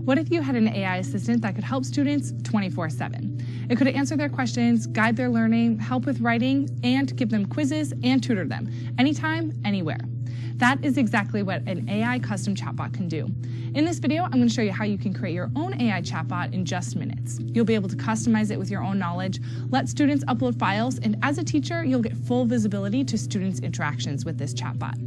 What if you had an AI assistant that could help students 24/7? It could answer their questions, guide their learning, help with writing, and give them quizzes and tutor them anytime, anywhere. That is exactly what an AI custom chatbot can do. In this video, I'm going to show you how you can create your own AI chatbot in just minutes. You'll be able to customize it with your own knowledge, let students upload files, and as a teacher, you'll get full visibility to students' interactions with this chatbot.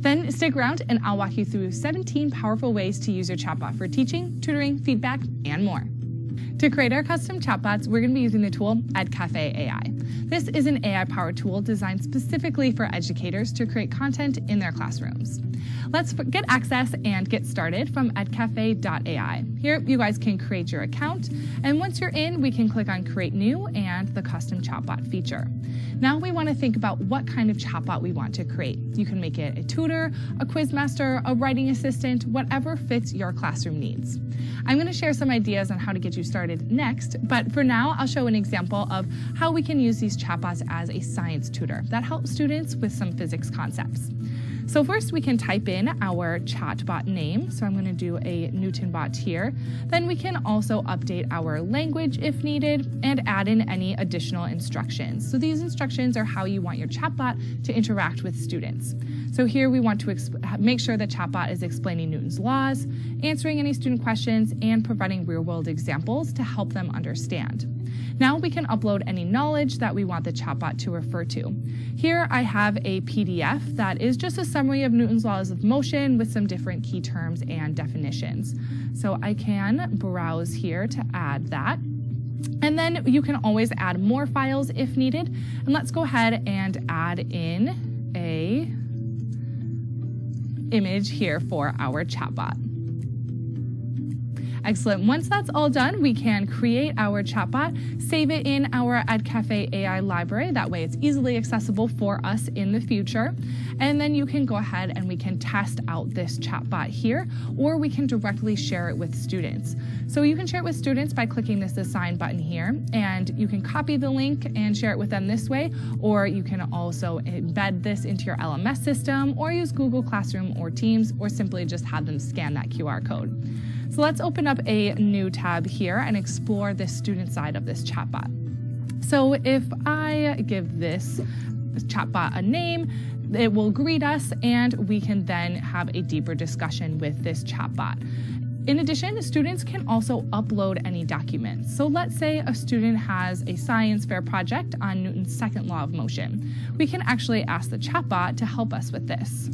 Then stick around and I'll walk you through 17 powerful ways to use your chatbot for teaching, tutoring, feedback, and more. To create our custom chatbots, we're going to be using the tool EdCafe AI. This is an AI-powered tool designed specifically for educators to create content in their classrooms. Let's get access and get started from edcafe.ai. Here, you guys can create your account, and once you're in, we can click on Create New and the Custom Chatbot feature. Now we want to think about what kind of chatbot we want to create. You can make it a tutor, a quizmaster, a writing assistant, whatever fits your classroom needs. I'm going to share some ideas on how to get you started next, but for now, I'll show an example of how we can use these chatbots as a science tutor that helps students with some physics concepts. So first we can type in our chatbot name. So I'm going to do a Newton bot here. Then we can also update our language if needed and add in any additional instructions. So these instructions are how you want your chatbot to interact with students. So here we want to make sure that chatbot is explaining Newton's laws, answering any student questions, and providing real-world examples to help them understand. Now we can upload any knowledge that we want the chatbot to refer to. Here I have a PDF that is just a summary of Newton's laws of motion with some different key terms and definitions. So I can browse here to add that. And then you can always add more files if needed. And let's go ahead and add in a image here for our chatbot. Excellent. Once that's all done, we can create our chatbot, save it in our EdCafe AI library. That way it's easily accessible for us in the future. And then you can go ahead and we can test out this chatbot here, or we can directly share it with students. So you can share it with students by clicking this Assign button here, and you can copy the link and share it with them this way, or you can also embed this into your LMS system, or use Google Classroom or Teams, or simply just have them scan that QR code. So let's open up a new tab here and explore the student side of this chatbot. So if I give this chatbot a name, it will greet us and we can then have a deeper discussion with this chatbot. In addition, students can also upload any documents. So let's say a student has a science fair project on Newton's second law of motion. We can actually ask the chatbot to help us with this.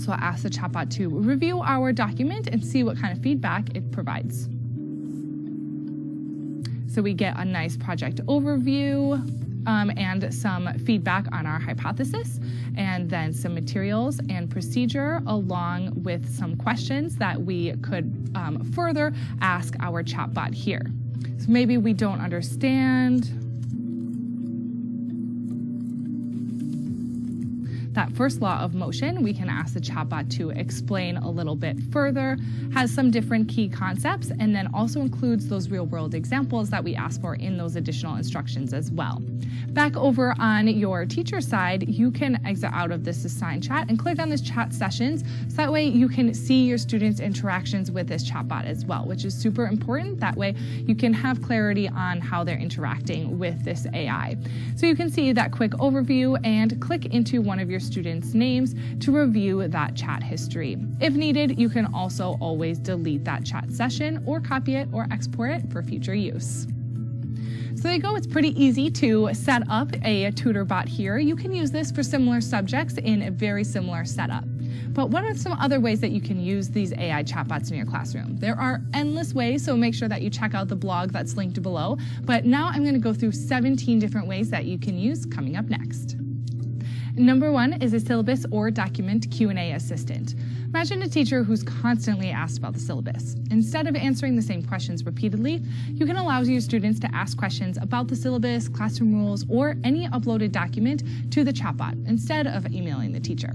So I'll ask the chatbot to review our document and see what kind of feedback it provides. So we get a nice project overview and some feedback on our hypothesis, and then some materials and procedure along with some questions that we could further ask our chatbot here. So maybe we don't understand that first law of motion. We can ask the chatbot to explain a little bit further, has some different key concepts, and then also includes those real-world examples that we ask for in those additional instructions as well. Back over on your teacher side, you can exit out of this Assign Chat and click on this Chat Sessions, so that way you can see your students' interactions with this chatbot as well, which is super important. That way you can have clarity on how they're interacting with this AI. So you can see that quick overview and click into one of your students' names to review that chat history. If needed, you can also always delete that chat session or copy it or export it for future use. So there you go. It's pretty easy to set up a tutor bot here. You can use this for similar subjects in a very similar setup. But what are some other ways that you can use these AI chatbots in your classroom? There are endless ways, so make sure that you check out the blog that's linked below. But now I'm going to go through 17 different ways that you can use coming up next. Number one is a syllabus or document Q&A assistant. Imagine a teacher who's constantly asked about the syllabus. Instead of answering the same questions repeatedly, you can allow your students to ask questions about the syllabus, classroom rules, or any uploaded document to the chatbot instead of emailing the teacher.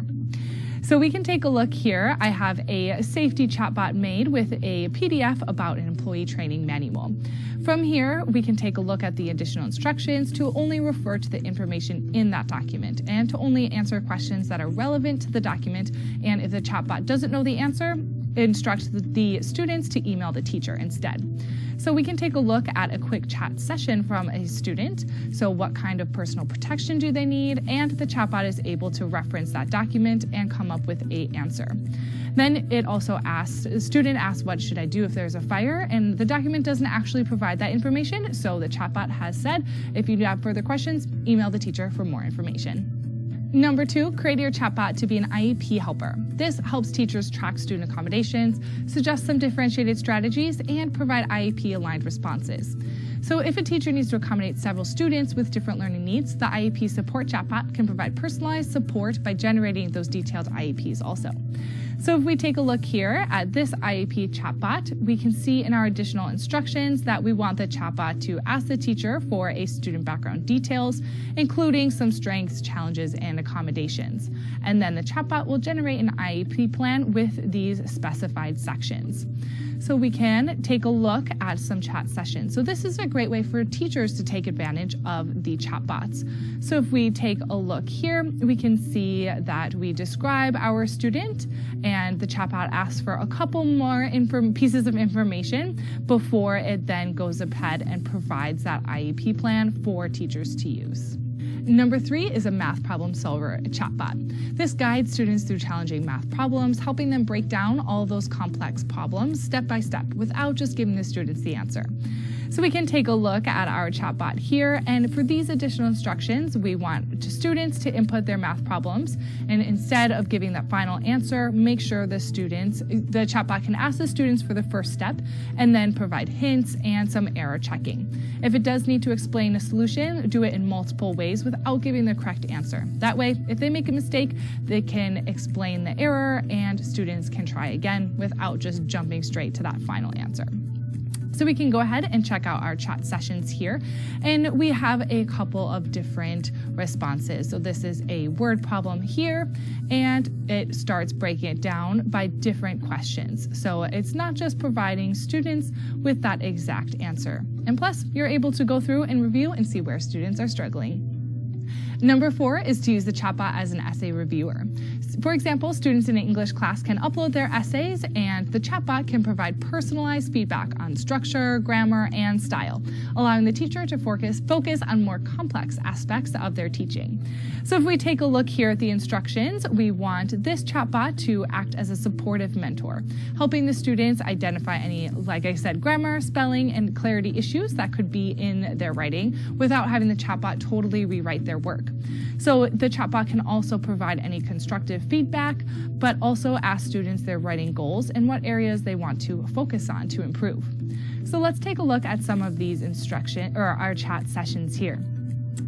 So we can take a look here. I have a safety chatbot made with a PDF about an employee training manual. From here, we can take a look at the additional instructions to only refer to the information in that document and to only answer questions that are relevant to the document. And if the chatbot doesn't know the answer, instruct the students to email the teacher instead. So we can take a look at a quick chat session from a student. So what kind of personal protection do they need? And the chatbot is able to reference that document and come up with an answer. Then it also asks, the student asks, what should I do if there's a fire? And the document doesn't actually provide that information. So the chatbot has said, if you have further questions, email the teacher for more information. Number 2, create your chatbot to be an IEP helper. This helps teachers track student accommodations, suggest some differentiated strategies, and provide IEP-aligned responses. So if a teacher needs to accommodate several students with different learning needs, the IEP support chatbot can provide personalized support by generating those detailed IEPs also. So if we take a look here at this IEP chatbot, we can see in our additional instructions that we want the chatbot to ask the teacher for a student background details, including some strengths, challenges, and accommodations. And then the chatbot will generate an IEP plan with these specified sections. So we can take a look at some chat sessions. So this is a great way for teachers to take advantage of the chatbots. So if we take a look here, we can see that we describe our student and the chatbot asks for a couple more pieces of information before it then goes ahead and provides that IEP plan for teachers to use. Number 3 is a math problem solver chatbot. This guides students through challenging math problems, helping them break down all those complex problems step by step without just giving the students the answer. So we can take a look at our chatbot here, and for these additional instructions, we want students to input their math problems, and instead of giving that final answer, make sure the chatbot can ask the students for the first step and then provide hints and some error checking. If it does need to explain a solution, do it in multiple ways without giving the correct answer. That way, if they make a mistake, they can explain the error and students can try again without just jumping straight to that final answer. So we can go ahead and check out our chat sessions here, and we have a couple of different responses. So this is a word problem here, and it starts breaking it down by different questions. So it's not just providing students with that exact answer. And plus, you're able to go through and review and see where students are struggling. Number 4 is to use the chatbot as an essay reviewer. For example, students in an English class can upload their essays, and the chatbot can provide personalized feedback on structure, grammar, and style, allowing the teacher to focus on more complex aspects of their teaching. So if we take a look here at the instructions, we want this chatbot to act as a supportive mentor, helping the students identify any, like I said, grammar, spelling, and clarity issues that could be in their writing without having the chatbot totally rewrite their work. So the chatbot can also provide any constructive feedback, but also ask students their writing goals and what areas they want to focus on to improve. So let's take a look at some of these our chat sessions here.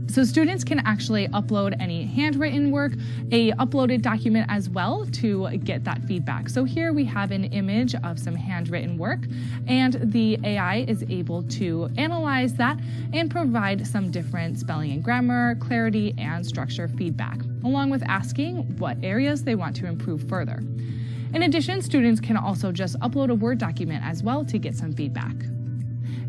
So students can actually upload any handwritten work, a uploaded document as well, to get that feedback. So here we have an image of some handwritten work, and the AI is able to analyze that and provide some different spelling and grammar, clarity, and structure feedback, along with asking what areas they want to improve further. In addition, students can also just upload a Word document as well to get some feedback.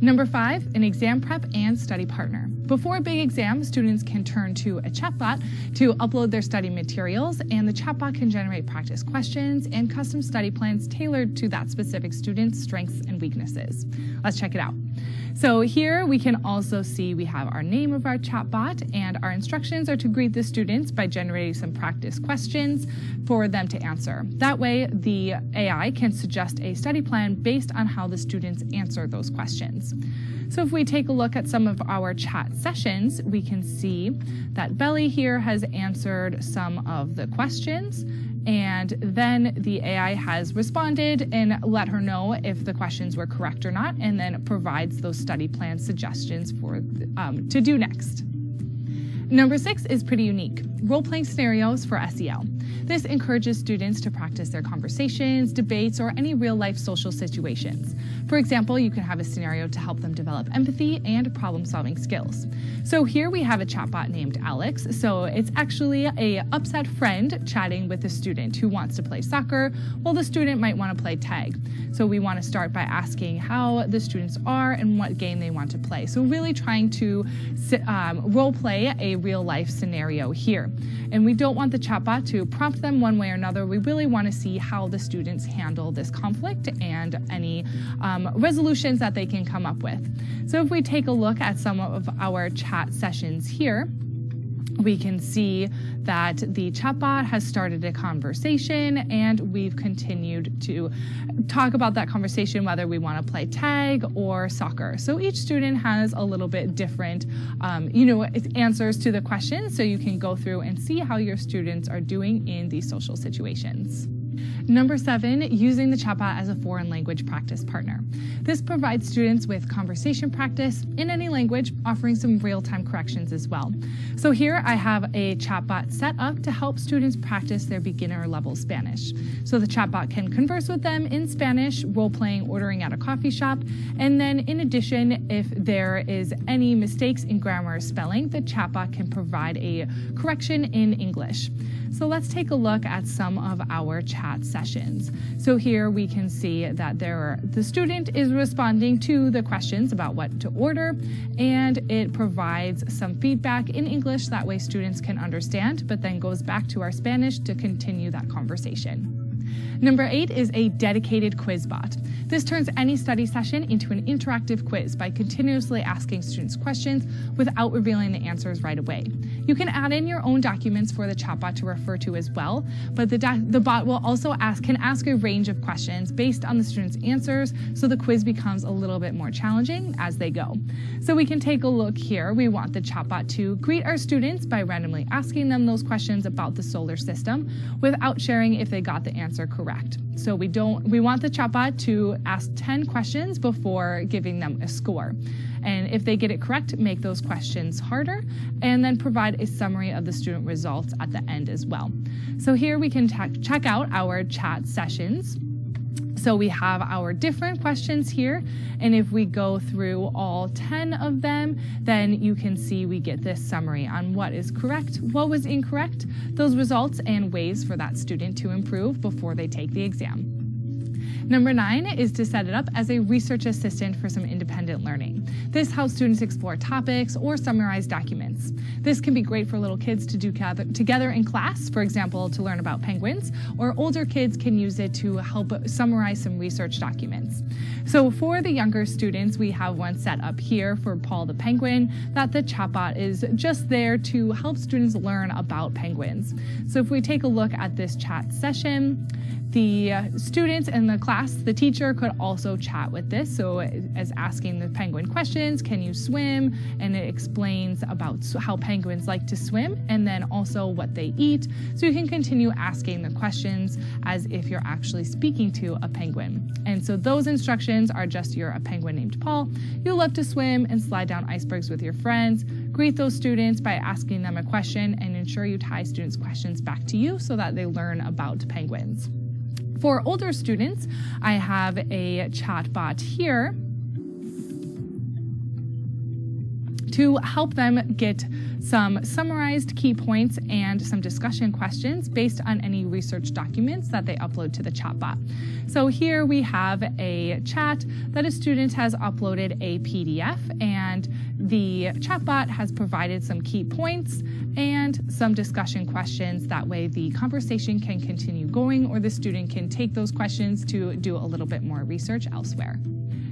Number 5, an exam prep and study partner. Before a big exam, students can turn to a chatbot to upload their study materials, and the chatbot can generate practice questions and custom study plans tailored to that specific student's strengths and weaknesses. Let's check it out. So here we can also see we have our name of our chatbot, and our instructions are to greet the students by generating some practice questions for them to answer. That way, the AI can suggest a study plan based on how the students answer those questions. So if we take a look at some of our chat sessions, we can see that Belly here has answered some of the questions, and then the AI has responded and let her know if the questions were correct or not, and then provides those study plan suggestions for to do next. Number 6 is pretty unique. Role-playing scenarios for SEL. This encourages students to practice their conversations, debates, or any real-life social situations. For example, you can have a scenario to help them develop empathy and problem-solving skills. So here we have a chatbot named Alex. So it's actually a upset friend chatting with a student who wants to play soccer, while the student might want to play tag. So we want to start by asking how the students are and what game they want to play. So really trying to role-play a real-life scenario here. answer. And we don't want the chatbot to prompt them one way or another. We really want to see how the students handle this conflict and any resolutions that they can come up with. So if we take a look at some of our chat sessions here, we can see that the chatbot has started a conversation, and we've continued to talk about that conversation, whether we want to play tag or soccer. So each student has a little bit different, answers to the questions, so you can go through and see how your students are doing in these social situations. Number 7, using the chatbot as a foreign language practice partner. This provides students with conversation practice in any language, offering some real-time corrections as well. So here I have a chatbot set up to help students practice their beginner level Spanish. So the chatbot can converse with them in Spanish, role-playing, ordering at a coffee shop, and then in addition, if there is any mistakes in grammar or spelling, the chatbot can provide a correction in English. So let's take a look at some of our chat sessions. So here we can see that the student is responding to the questions about what to order, and it provides some feedback in English. That way students can understand, but then goes back to our Spanish to continue that conversation. Number 8 is a dedicated quiz bot. This turns any study session into an interactive quiz by continuously asking students questions without revealing the answers right away. You can add in your own documents for the chatbot to refer to as well, but the bot will also can ask a range of questions based on the students' answers, so the quiz becomes a little bit more challenging as they go. So we can take a look here. We want the chatbot to greet our students by randomly asking them those questions about the solar system without sharing if they got the answer correct. So we want the chatbot to ask 10 questions before giving them a score. And if they get it correct, make those questions harder, and then provide a summary of the student results at the end as well. So here we can check out our chat sessions. So we have our different questions here, and if we go through all 10 of them, then you can see we get this summary on what is correct, what was incorrect, those results, and ways for that student to improve before they take the exam. Number 9 is to set it up as a research assistant for some independent learning. This helps students explore topics or summarize documents. This can be great for little kids to do together in class, for example, to learn about penguins, or older kids can use it to help summarize some research documents. So for the younger students, we have one set up here for Paul the penguin, that the chatbot is just there to help students learn about penguins. So if we take a look at this chat session, the students in the class, the teacher could also chat with this. So as asking the penguin questions, can you swim? And it explains about how penguins like to swim, and then also what they eat. So you can continue asking the questions as if you're actually speaking to a penguin. And so those instructions are just, you're a penguin named Paul. You love to swim and slide down icebergs with your friends. Greet those students by asking them a question, and ensure you tie students' questions back to you so that they learn about penguins. For older students, I have a chatbot here to help them get some summarized key points and some discussion questions based on any research documents that they upload to the chatbot. So here we have a chat that a student has uploaded a PDF, and the chatbot has provided some key points and some discussion questions. That way the conversation can continue going, or the student can take those questions to do a little bit more research elsewhere.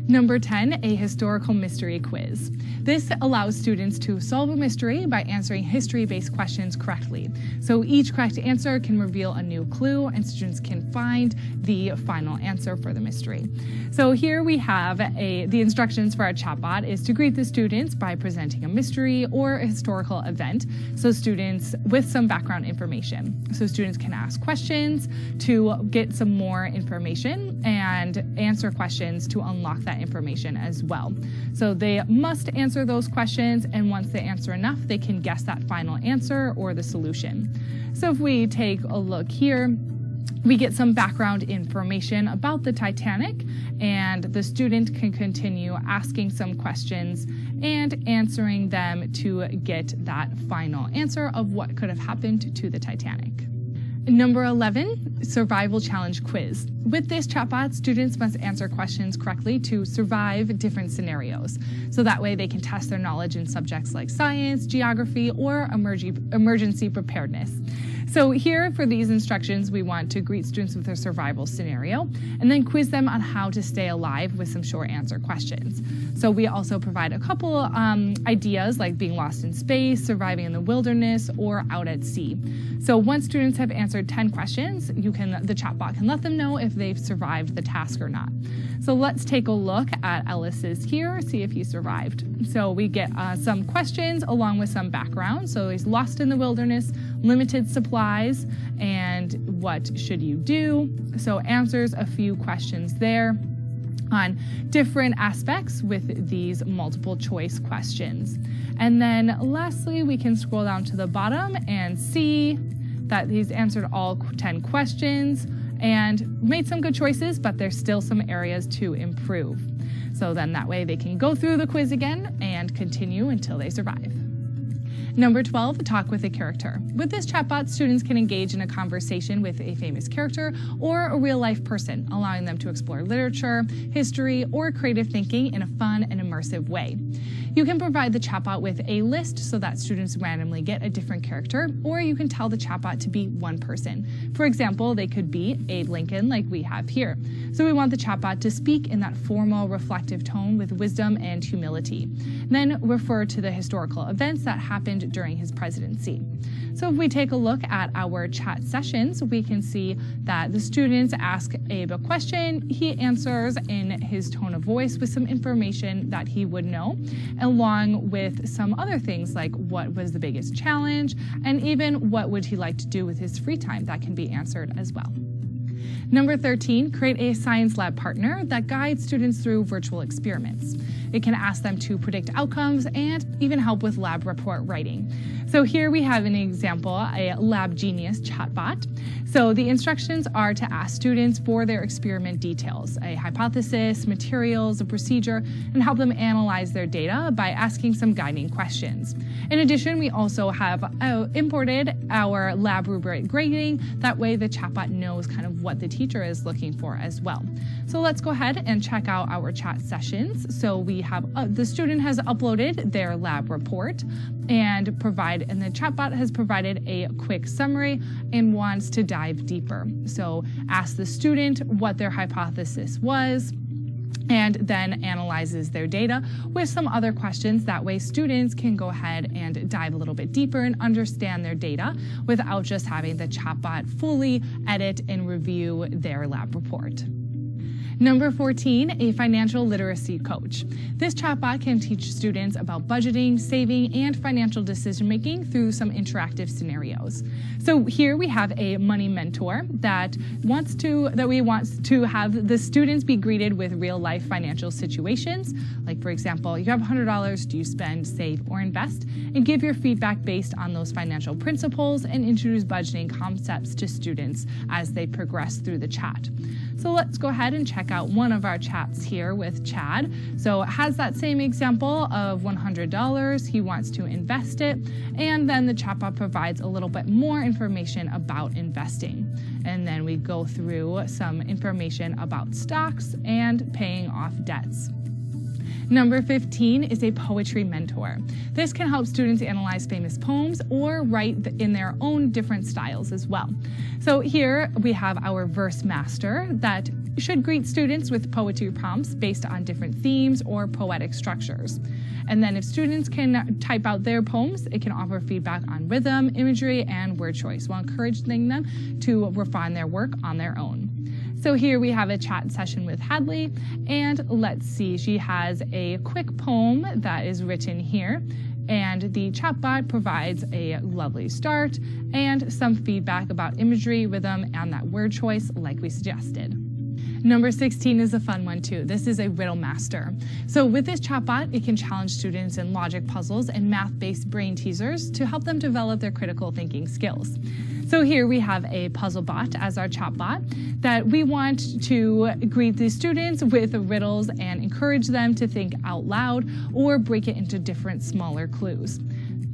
Number 10, a historical mystery quiz. This allows students to solve a mystery by answering history-based questions correctly. So each correct answer can reveal a new clue, and students can find the final answer for the mystery. So here we have the instructions for our chatbot is to greet the students by presenting a mystery or a historical event, so students with some background information. So students can ask questions to get some more information and answer questions to unlock that information as well. So they must answer those questions, and once they answer enough, they can guess that final answer or the solution. So if we take a look here, we get some background information about the Titanic, and the student can continue asking some questions and answering them to get that final answer of what could have happened to the Titanic. Number 11, survival challenge quiz. With this chatbot, students must answer questions correctly to survive different scenarios. So that way they can test their knowledge in subjects like science, geography, or emergency preparedness. So here for these instructions, we want to greet students with a survival scenario and then quiz them on how to stay alive with some short answer questions. So we also provide a couple ideas like being lost in space, surviving in the wilderness, or out at sea. So once students have answered 10 questions, the chatbot can let them know if they've survived the task or not. So let's take a look at Ellis's here, see if he survived. So we get some questions along with some background. So he's lost in the wilderness, limited supplies, and what should you do? So answers a few questions there on different aspects with these multiple choice questions. And then lastly, we can scroll down to the bottom and see that he's answered all 10 questions and made some good choices, but there's still some areas to improve. So then that way they can go through the quiz again and continue until they survive. Number 12, talk with a character. With this chatbot, students can engage in a conversation with a famous character or a real-life person, allowing them to explore literature, history, or creative thinking in a fun and immersive way. You can provide the chatbot with a list so that students randomly get a different character, or you can tell the chatbot to be one person. For example, they could be Abe Lincoln like we have here. So we want the chatbot to speak in that formal, reflective tone with wisdom and humility. Then refer to the historical events that happened during his presidency. So if we take a look at our chat sessions, we can see that the students ask Abe a question, he answers in his tone of voice with some information that he would know, along with some other things like what was the biggest challenge, and even what would he like to do with his free time. That can be answered as well. Number 13, create a science lab partner that guides students through virtual experiments. It can ask them to predict outcomes and even help with lab report writing. So here we have an example, a Lab Genius chatbot. So the instructions are to ask students for their experiment details, a hypothesis, materials, a procedure, and help them analyze their data by asking some guiding questions. In addition, we also have imported our lab rubric grading. That way the chatbot knows kind of what the teacher is looking for as well. So let's go ahead and check out our chat sessions. So we have the student has uploaded their lab report and the chatbot has provided a quick summary and wants to dive deeper. So ask the student what their hypothesis was, and then analyzes their data with some other questions. That way students can go ahead and dive a little bit deeper and understand their data without just having the chatbot fully edit and review their lab report. Number 14, a financial literacy coach. This chatbot can teach students about budgeting, saving, and financial decision-making through some interactive scenarios. So here we have a money mentor that we want to have the students be greeted with real-life financial situations. Like for example, you have $100, do you spend, save, or invest? And give your feedback based on those financial principles and introduce budgeting concepts to students as they progress through the chat. So let's go ahead and check out one of our chats here with Chad. So it has that same example of $100. He wants to invest it. And then the chatbot provides a little bit more information about investing. And then we go through some information about stocks and paying off debts. Number 15 is a poetry mentor. This can help students analyze famous poems or write in their own different styles as well. So here we have our verse master that should greet students with poetry prompts based on different themes or poetic structures. And then if students can type out their poems, it can offer feedback on rhythm, imagery, and word choice while encouraging them to refine their work on their own. So here we have a chat session with Hadley, and let's see, she has a quick poem that is written here, and the chatbot provides a lovely start and some feedback about imagery, rhythm, and that word choice like we suggested. Number 16 is a fun one too. This is a riddle master. So with this chatbot, it can challenge students in logic puzzles and math-based brain teasers to help them develop their critical thinking skills. So here we have a puzzle bot as our chatbot that we want to greet the students with riddles and encourage them to think out loud or break it into different smaller clues.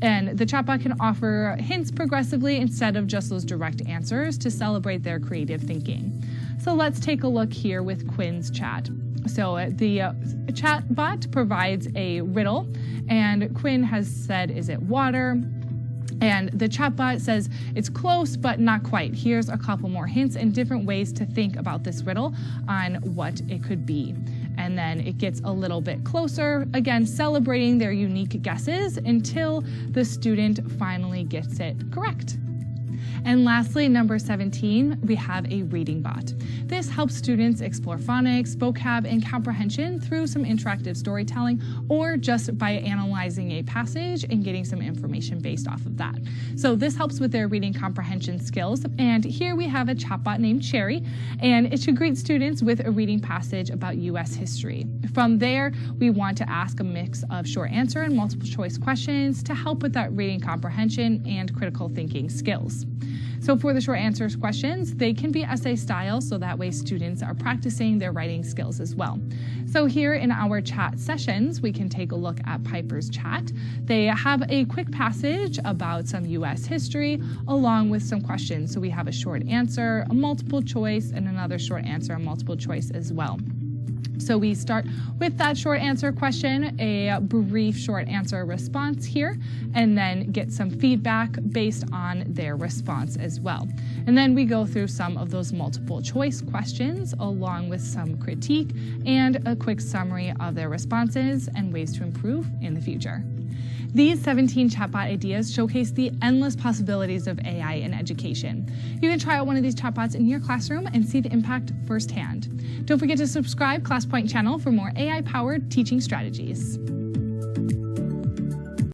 And the chatbot can offer hints progressively instead of just those direct answers to celebrate their creative thinking. So let's take a look here with Quinn's chat. So the chatbot provides a riddle, and Quinn has said, is it water? And the chatbot says it's close, but not quite. Here's a couple more hints and different ways to think about this riddle on what it could be. And then it gets a little bit closer, again, celebrating their unique guesses until the student finally gets it correct. And lastly, number 17, we have a reading bot. This helps students explore phonics, vocab, and comprehension through some interactive storytelling or just by analyzing a passage and getting some information based off of that. So this helps with their reading comprehension skills. And here we have a chatbot named Cherry, and it should greet students with a reading passage about U.S. history. From there, we want to ask a mix of short answer and multiple choice questions to help with that reading comprehension and critical thinking skills. So for the short answers questions, they can be essay style, so that way students are practicing their writing skills as well. So here in our chat sessions, we can take a look at Piper's chat. They have a quick passage about some U.S. history along with some questions. So we have a short answer, a multiple choice, and another short answer, a multiple choice as well. So we start with that short answer question, a brief short answer response here, and then get some feedback based on their response as well. And then we go through some of those multiple choice questions along with some critique and a quick summary of their responses and ways to improve in the future. These 17 chatbot ideas showcase the endless possibilities of AI in education. You can try out one of these chatbots in your classroom and see the impact firsthand. Don't forget to subscribe ClassPoint channel for more AI-powered teaching strategies.